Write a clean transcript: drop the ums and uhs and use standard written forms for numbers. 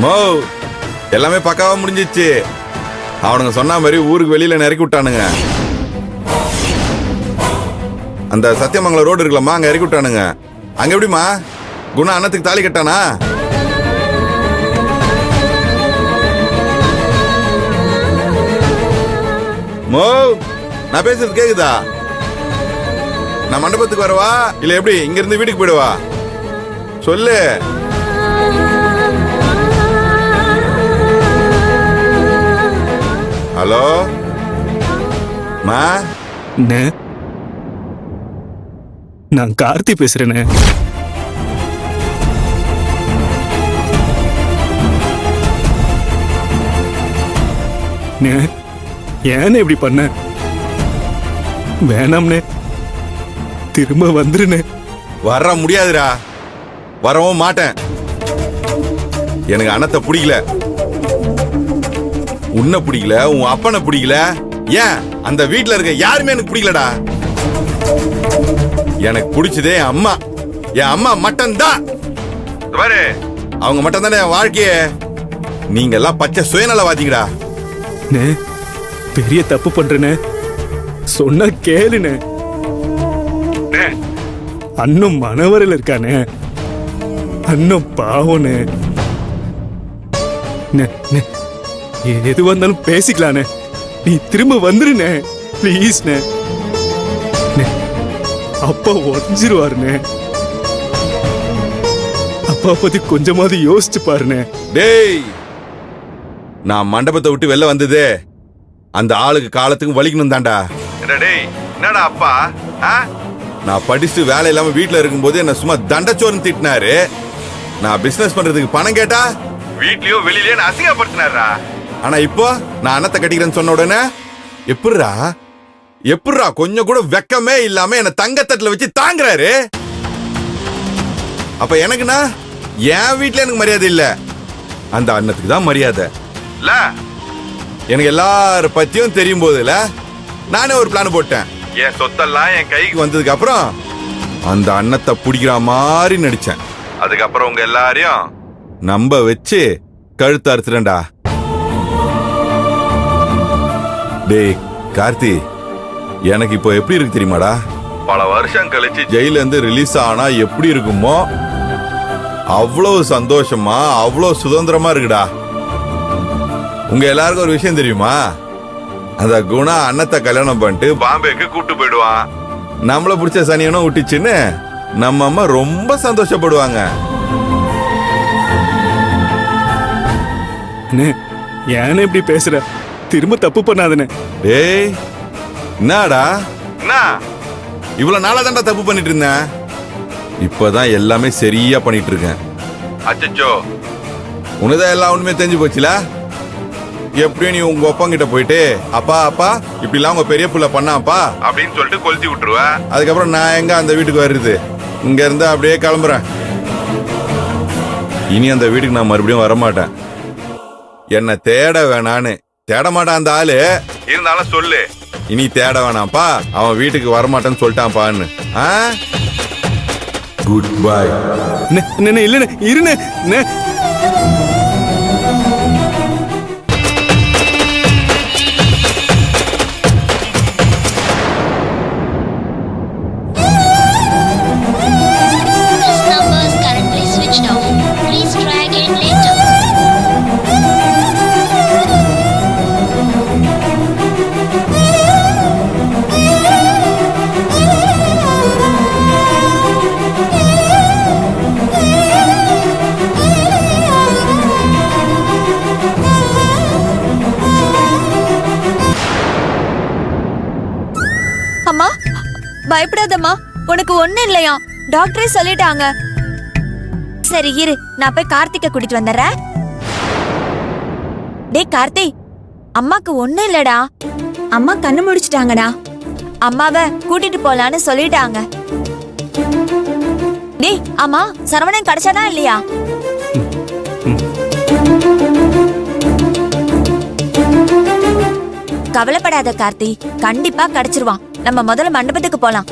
மோ எல்லாமே பக்காவா முடிஞ்சிச்சு. அவனுங்க சொன்ன மாதிரி ஊருக்கு வெளியில இறக்கி விட்டானுங்க. அந்த சத்தியமங்கலம் ரோடு இருக்குல்லம்மா, அங்க இறக்கி விட்டானுங்க. அங்க எப்படிமா குணா அண்ணத்துக்கு தாலி கட்டானா? மோ நான் பேசுறது கேக்குதா? நான் மண்டபத்துக்கு வரவா இல்ல எப்படி இங்க இருந்து வீட்டுக்கு போயிடுவா? சொல்லு. ஹலோ மா, நான் கார்த்தி பேசுறேனே. ஏன்னு இப்படி பண்ண? வேணாம்னே, திரும்ப வந்துருனே. வர முடியாதுடா, வரவும் மாட்டேன். எனக்கு அண்ணத்தை பிடிக்கல, உன்னை பிடிக்கல, உன் அப்பனை பிடிக்கல, ஏன் அந்த வீட்டுல இருக்க யாருமே எனக்கு பிடிக்கலடா. எனக்கு பிடிச்சதே என் அம்மா. என் அம்மா மட்டும் தான். பாரு, அவங்க மட்டும் தானே என் வாழ்க்கைய. நீங்க எல்லாம் பச்சை சுயநலவாதிங்கடா. பெரிய தப்பு பண்றேனே, சொன்னா கேளுனே. அண்ணன் மனவரில் இருக்கானே, அண்ணன் பாவனே. எது வந்தாலும் பேசிக்கலானே. நீ திரும்ப வந்துருனே ப்ளீஸ்னே. அப்பா உடஞ்சிருவாருனே. அப்பா பத்தி கொஞ்சமாவது யோசிச்சு பாருனே. டேய், நான் மண்டபத்தை விட்டு வெளில வந்ததே அந்த ஆளுக்கு காலத்துக்கும் வலிக்கணும் தான்டா. டேய், என்னடா அப்பா, நான் படிச்சு வேலை இல்லாம வீட்டுல இருக்கும்போது என்ன சும்மா தண்டச்சோறுன்னு திட்டினாரு. நான் பிசினஸ் பண்றதுக்கு பணம் கேட்டா வீட்லயோ வெளியிலயோ அசிங்கப்படுத்தினாரா. ஆனா இப்போ நான் அண்ணத்தை கட்டிக்கிறேன்னு சொன்ன உடனே எப்படிரா கொஞ்சம் கூட வெக்கமே இல்லாம என்ன தங்கத்தட்டுல வச்சு தாங்குறாரு. அப்ப எனக்குன்னா என் வீட்டுல எனக்கு மரியாதை இல்ல, அந்த அண்ணத்துக்கு தான் மரியாதை இல்ல. எனக்கு எல்லார பத்தியும் தெரியும் போதுல நானே ஒரு பிளான் போட்டேன். என் சொத்தெல்லாம் என் கைக்கு வந்ததுக்கு அப்புறம் அந்த அண்ணத்தை பிடிக்கிற மாதிரி நடிச்சேன். அதுக்கப்புறம் உங்க எல்லாரையும் நம்ப வச்சு கழுத்து அறுத்துறேன்டா. டேய் கார்த்தி, எனக்கு இப்போ எப்படி இருக்கு தெரியுமாடா? பல வருஷம் கழிச்சு ஜெயில இருந்து ரிலீஸ் ஆனா எப்படி இருக்குமோ அவ்வளவு சந்தோஷமா, அவ்வளவு சுதந்திரமா இருக்குடா. உங்க எல்லாருக்கும் ஒரு விஷயம் தெரியுமா? அந்த குணா அண்ணத்தை கல்யாணம் பண்ணிட்டு பாம்பேக்கு கூட்டு போயிடுவான். நம்மள பிடிச்ச சனியனும் விட்டுச்சுன்னு நம்ம அம்மா ரொம்ப சந்தோஷப்படுவாங்க. ஏன்னு இப்படி பேசுற? திரும்ப தப்பு பண்ணாதனே. டேய், என்னடா என்ன இவ்வளவு நாளா தான்டா தப்பு பண்ணிட்டு இருந்தேன். இப்பதான் எல்லாமே சரியா பண்ணிட்டு இருக்கேன். அச்சச்சோ, உனதான் எல்லா உண்மையே தெரிஞ்சு போச்சுல. எப்படியும் நீ உங்க ஒப்பங்கிட்ட போயிட்டு அப்பா அப்பா இப்படி எல்லாம் உங்க பெரிய புள்ள பண்ணாப்பா அப்படின்னு சொல்லிட்டு கொளுத்தி விட்டுருவ. அதுக்கப்புறம் நான் எங்க அந்த வீட்டுக்கு வருது? இங்க இருந்து அப்படியே கிளம்புறேன். இனி அந்த வீட்டுக்கு நான் மறுபடியும் வரமாட்டேன். என்ன தேட வேணான்னு தேட மாட்டான் அந்த ஆளு. இருந்தாலும் சொல்லு, இனி தேட வேணாம்ப்பா, அவன் வீட்டுக்கு வரமாட்டேன்னு சொல்லிட்டான்ப்பான்னு. Good bye. இல்ல இருனே. அம்மா பயப்படாதம்மா, உனக்கு ஒண்ணு இல்லையா, டாக்டரே சொல்லிட்டாங்க. சரி இரு, நான் போய் கார்த்திகை கூட்டிட்டு வந்துடுறேன். டேய் கார்த்தி, அம்மாக்கு ஒண்ணு இல்லடா, அம்மா கண்ணு முடிச்சிட்டாங்கடா. அம்மாவை கூட்டிட்டு போலான்னு சொல்லிட்டாங்க. டேய் அம்மா, சரவணன் கிடைச்சானா இல்லையா? கவலைப்படாத கார்த்தி, கண்டிப்பா கிடைச்சிருவான். நம்ம முதல்ல மண்டபத்துக்கு போலாம்.